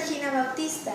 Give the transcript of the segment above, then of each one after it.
Regina Bautista.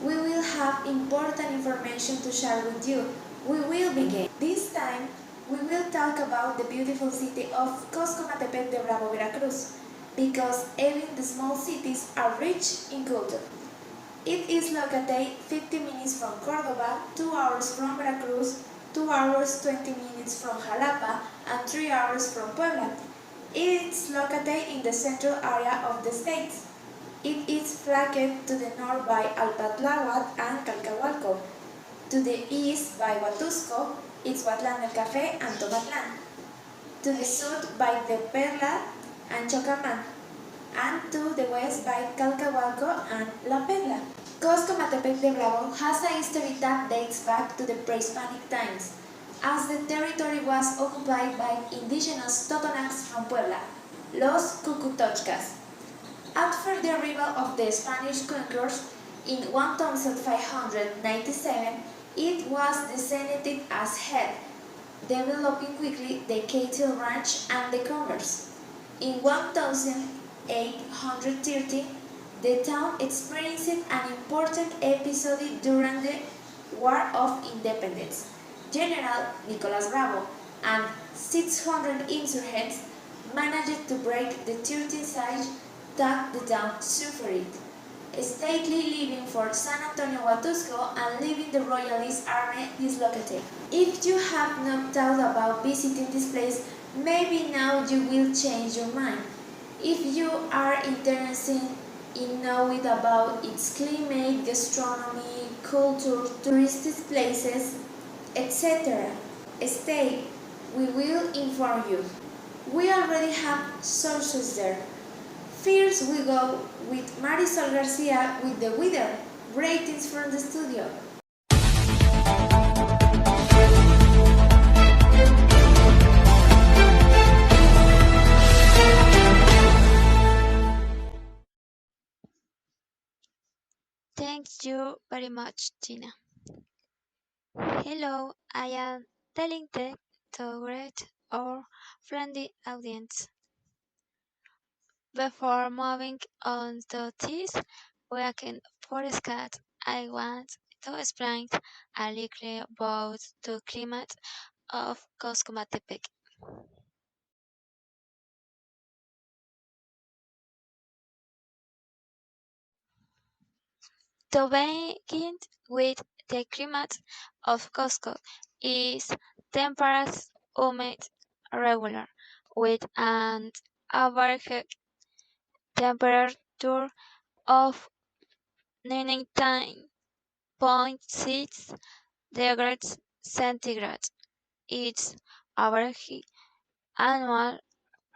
We will have important information to share with you. We will begin. This time, we will talk about the beautiful city of Coscomatepec de Bravo, Veracruz, because even the small cities are rich in culture. It is located 50 minutes from Córdoba, 2 hours from Veracruz, 2 hours 20 minutes from Jalapa, and 3 hours from Puebla. It is located in the central area of the state. It is flanked to the north by Alpatláhuac and Calcahualco, to the east by Huatusco, Ixhuatlán del Café, and Tomatlán, to the south by the Perla and Chocamán, and to the west by Calcahualco and La Perla. Coscomatepec de Bravo has a history that dates back to the pre-Hispanic times, as the territory was occupied by indigenous Totonacs from Puebla, los Cucutochcas. After the arrival of the Spanish conquerors in 1597, it was designated as head, developing quickly the cattle ranch and the commerce. In 1830, the town experienced an important episode during the War of Independence. General Nicolas Bravo and 600 insurgents managed to break the 13th siege that the town suffered, stately leaving for San Antonio Huatusco and leaving the Royalist army dislocated. If you have not thought about visiting this place, maybe now you will change your mind. If you are interested in knowing about its climate, gastronomy, culture, touristic places, etc., stay, we will inform you. We already have sources there. First we go with Marisol Garcia with the weather ratings from the studio. Thank you very much, Tina. Hello, I am talented to greet our friendly audience. Before moving on to this weekend podcast, I want to explain a little about the climate of Coscomatepec. To begin with, the climate of Cusco is temperate, humid, regular, with an average temperature of 19.6 degrees centigrade. Its average annual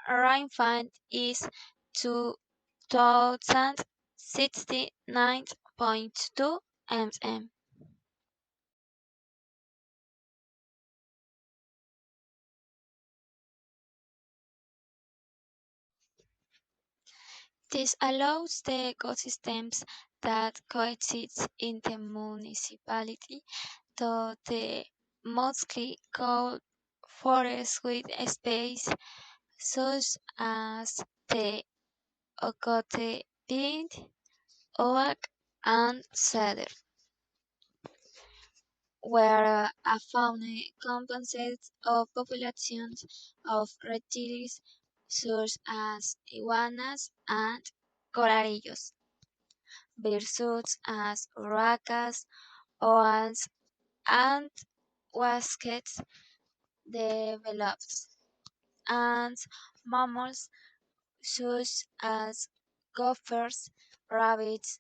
rainfall is 2069.2 mm. This allows the ecosystems that coexist in the municipality to the mostly cold forest with space such as the ocote pine, oak, and cedar, where a fauna compensates of populations of reptiles such as iguanas and coralillos, such as urracas, owls, and wasquets develops, and mammals such as gophers, rabbits,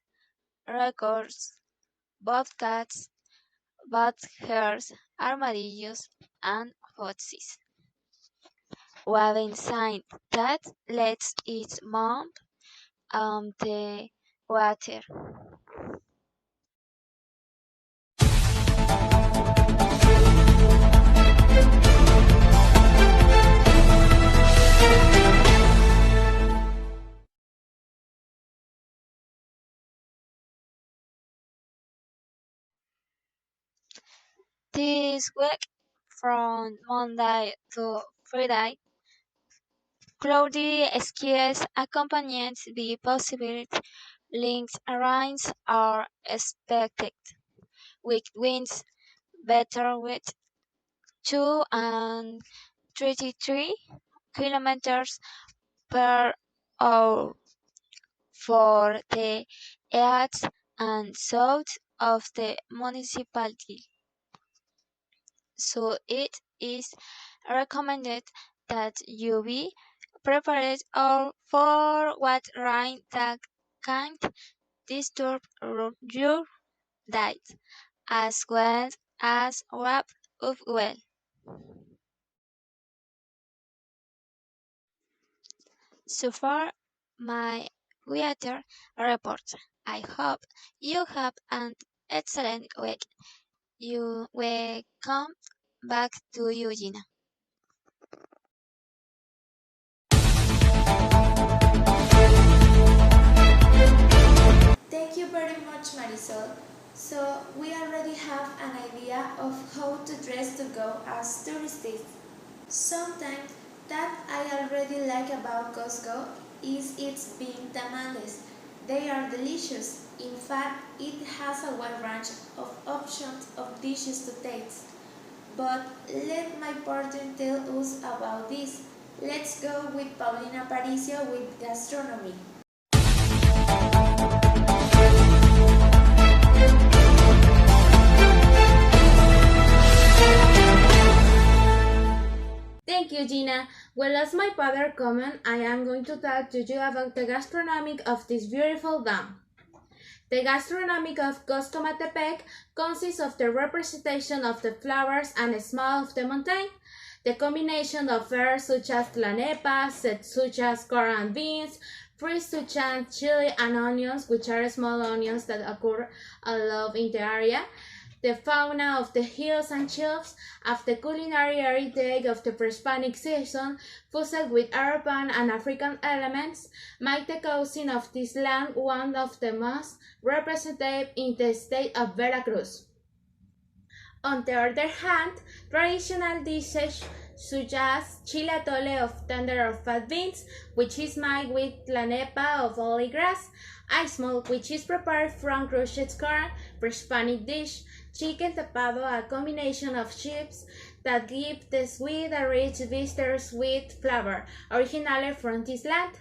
raccoons, bobcats, bat-hares, armadillos, and foxes. Waving sign that lets its mom on the water. This week, from Monday to Friday, cloudy skies accompanied by possible Linked rains are expected, with winds between 2 and 33 kilometers per hour for the east and south of the municipality. So it is recommended that you be prepared for what rain that can disturb your diet, as well as wrap up well. So far, my weather report. I hope you have an excellent week. You will come back to you, Gina. Thank you very much, Marisol. So, we already have an idea of how to dress to go as tourists. Something that I already like about Costco is its bean tamales. They are delicious. In fact, it has a wide range of options of dishes to taste. But let my partner tell us about this. Let's go with Paulina Paricio with gastronomy. Thank you, Gina. Well, as my father comment, I am going to talk to you about the gastronomic of this beautiful dam. The gastronomic of Coscomatepec consists of the representation of the flowers and smell of the mountain, the combination of furs such as tlanepas, such as corn and beans, fruits such as chili and onions, which are small onions that occur a lot in the area, the fauna of the hills and shelves, of the culinary heritage of the pre-Hispanic season, fuseled with European and African elements, make the cuisine of this land one of the most representative in the state of Veracruz. On the other hand, traditional dishes such as chile atole of tender or fat beans, which is made with tlanepa of olive grass, ice malt, which is prepared from crushed corn, pre-Hispanic dish, chicken tapado, a combination of chips that give the sweet and rich bittersweet flavor, originally from this land.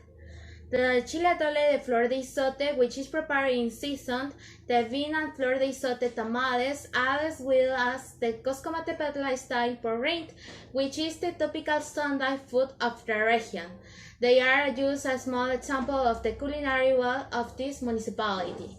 The chile atole de flor de isote, which is prepared in season, the bean and flor de isote tamales, as well as the Coscomatepetla style porridge, which is the topical Sunday food of the region. They are used as small example of the culinary wealth of this municipality.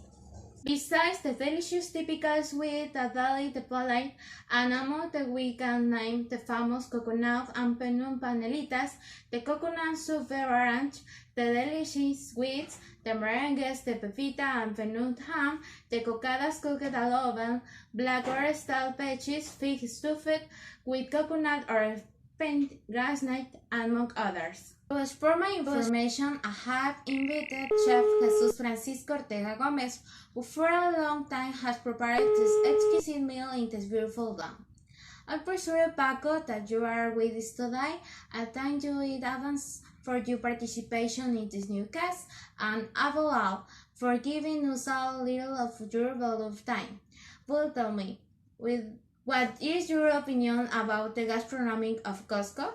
Besides the delicious typical sweet that valley the polite, and among the we can name the famous coconut and penun panelitas, the coconut soup beverage, the delicious sweets, the merengues, the pepita and penun ham, the cocadas cooked at oven, blackberry style peaches, fig stuffed with coconut or paint grassnut, among others. But for my information, I have invited Chef Jesus Francisco Ortega Gomez, who for a long time has prepared this exquisite meal in this beautiful land. I'm pretty sure, Paco, that you are with us today. I thank you in advance for your participation in this new cast, and above all, for giving us a little of your valuable time. Will tell me, what is your opinion about the gastronomy of Costco?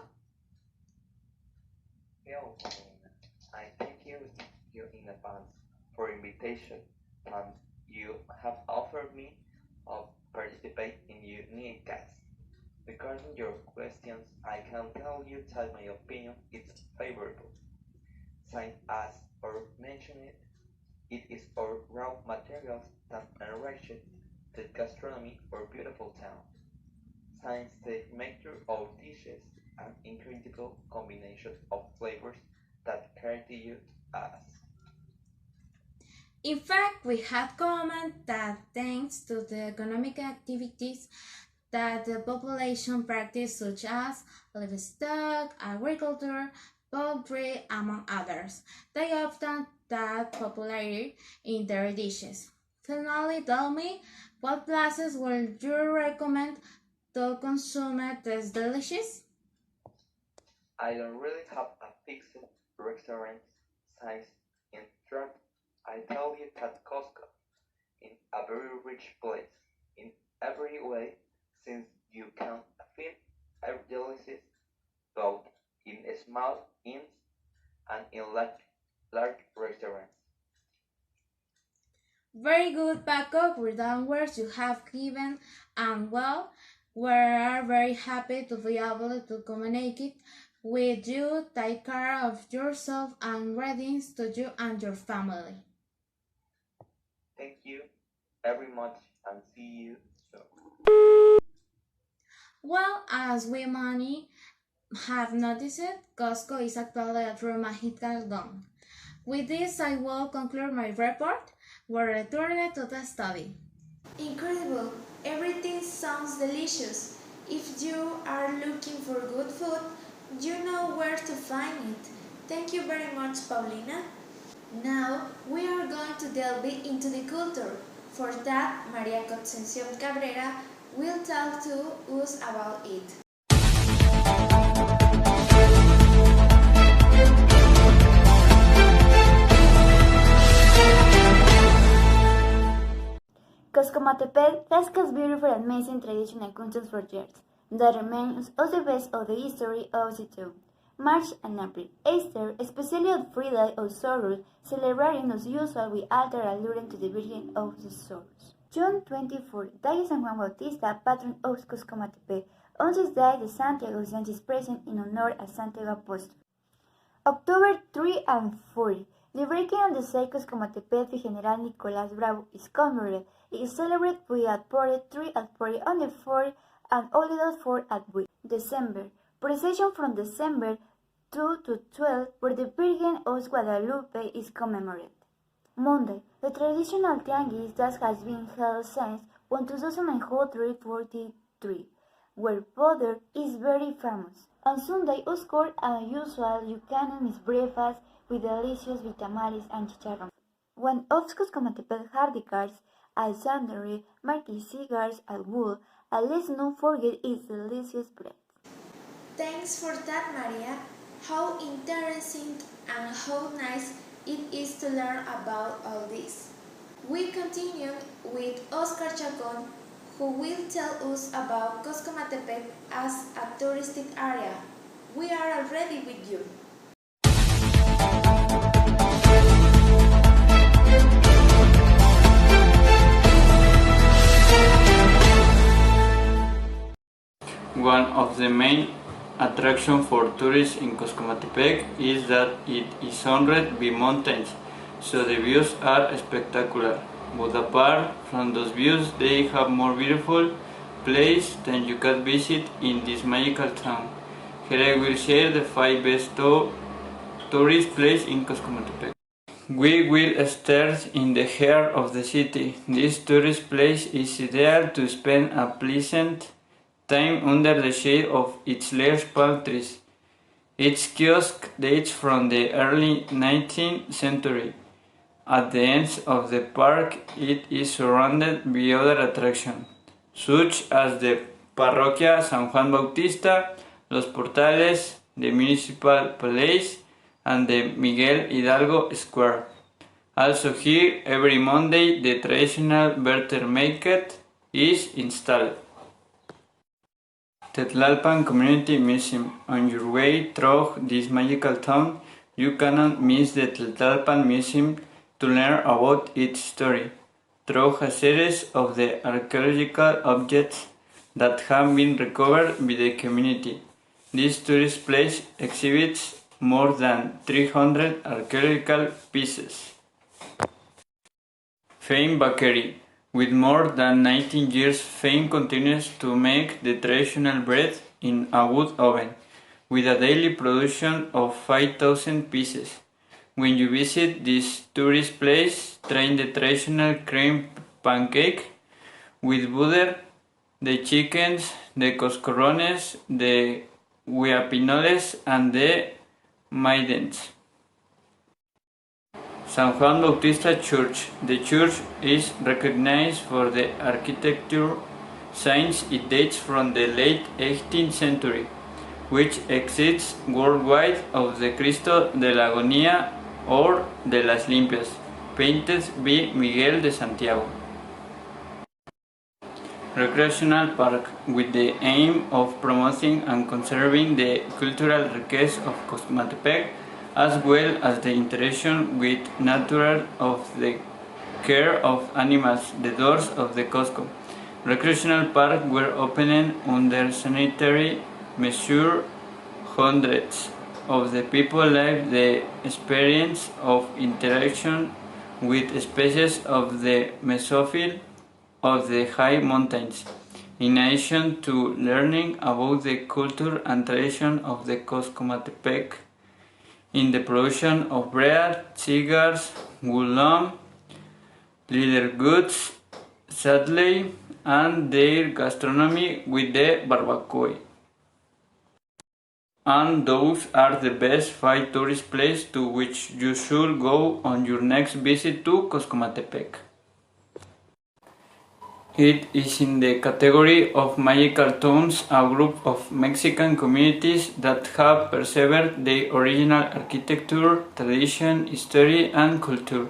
Hello, I thank you in advance for invitation, and you have offered me to participate in your new cast. Regarding your questions, I can tell you that my opinion is favorable. Since as or mentioned it is our raw materials that enrich the gastronomy or beautiful town. Since they make our dishes an incredible combination of flavors that characterize us. In fact, we have commented that thanks to the economic activities that the population practice such as livestock, agriculture, poultry, among others, they often that popularity in their dishes. Finally, tell me, what places would you recommend to consume this delicious? I don't really have a fixed restaurant size in track, I tell you that Costco in a very rich place in every way, since you can find delicious both in small inns and in large restaurants. Very good, Paco, with the words you have given, and well, we are very happy to be able to communicate with you. Take care of yourself and greetings to you and your family. Thank you very much and see you soon. Well, as we many have noticed, Costco is actually a true magical dome. With this, I will conclude my report. We return to the study. Incredible! Everything sounds delicious. If you are looking for good food, you know where to find it. Thank you very much, Paulina. Now we are going to delve into the culture. For that, Maria Concepcion Cabrera will talk to us about it. Coscomatepec has kept beautiful and amazing traditional customs for years. That remains of the best of the history of the town. March and April. Easter, especially on Friday of Sorrows, celebrating as usual with altar alluding to the Virgin of the Sorrows. June 24, Day of San Juan Bautista, patron of Coscomatepec. On this day, the Santiago is present in honor of Santiago Apóstol. October 3 and 4, the breaking of the Seicos Comatepec by General Nicolás Bravo is commemorated. It is celebrated with at party 3 at party on the 4th and holiday 4 at week. December. Procession from December 2 to 12 where the Virgin of Guadalupe is commemorated. Monday. The traditional tianguis that has been held since 1943, where powder is very famous. On Sunday, Oscar and usual Yucanon is breakfast with delicious tamales and chicharrón. When Obscos Comatepec hardy cards, Alexandria, Marquis cigars, and wool, and let's not forget its delicious bread. Thanks for that, Maria. How interesting and how nice it is to learn about all this. We continue with Oscar Chacon, who will tell us about Coscomatepec as a touristic area. We are already with you. One of the main attractions for tourists in Coscomatepec is that it is surrounded by mountains, so the views are spectacular. But apart from those views, they have more beautiful places than you can visit in this magical town. Here I will share the 5 best tourist places in Coscomatepec. We will start in the heart of the city. This tourist place is ideal to spend a pleasant time under the shade of its large palm trees. Its kiosk dates from the early 19th century. At the ends of the park, it is surrounded by other attractions, such as the Parroquia San Juan Bautista, Los Portales, the Municipal Palace, and the Miguel Hidalgo Square. Also here, every Monday, the traditional Berter market is installed. Tlalpan Community Museum. On your way through this magical town, you cannot miss the Tlalpan Museum to learn about its story through a series of the archaeological objects that have been recovered by the community. This tourist place exhibits more than 300 archaeological pieces. Fame Bakery. With more than 19 years, Fame continues to make the traditional bread in a wood oven, with a daily production of 5,000 pieces. When you visit this tourist place, try the traditional cream pancake with butter, the chickens, the coscorrones, the huapinoles, and the maidens. San Juan Bautista Church. The church is recognized for the architecture since it dates from the late 18th century, which exists worldwide of the Cristo de la Agonía or de las Limpias. painted by Miguel de Santiago. Recreational park with the aim of promoting and conserving the cultural riches of Cosmatepec, as well as the interaction with nature of the care of animals, the doors of the Costco. Recreational park were opened under sanitary measures. Hundreds of the people lived the experience of interaction with species of the mesophile of the high mountains, in addition to learning about the culture and tradition of the Coscomatepec in the production of bread, cigars, woollen, leather goods, saddlery, and their gastronomy with the barbacoa. And those are the best 5 tourist places to which you should go on your next visit to Coscomatepec. It is in the category of magical towns, a group of Mexican communities that have preserved their original architecture, tradition, history, and culture.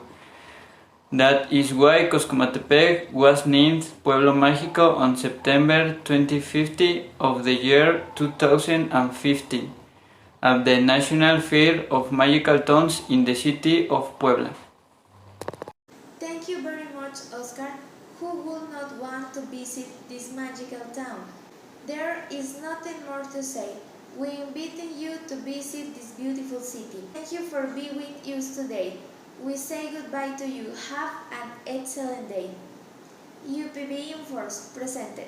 That is why Coscomatepec was named Pueblo Mágico on September 25th of the year 2015 at the National Fair of Magical Towns in the city of Puebla. Thank you very much, Oscar. Who would not want to visit this magical town? There is nothing more to say. We invite you to visit this beautiful city. Thank you for being with us today. We say goodbye to you. Have an excellent day. UPB Informs presented.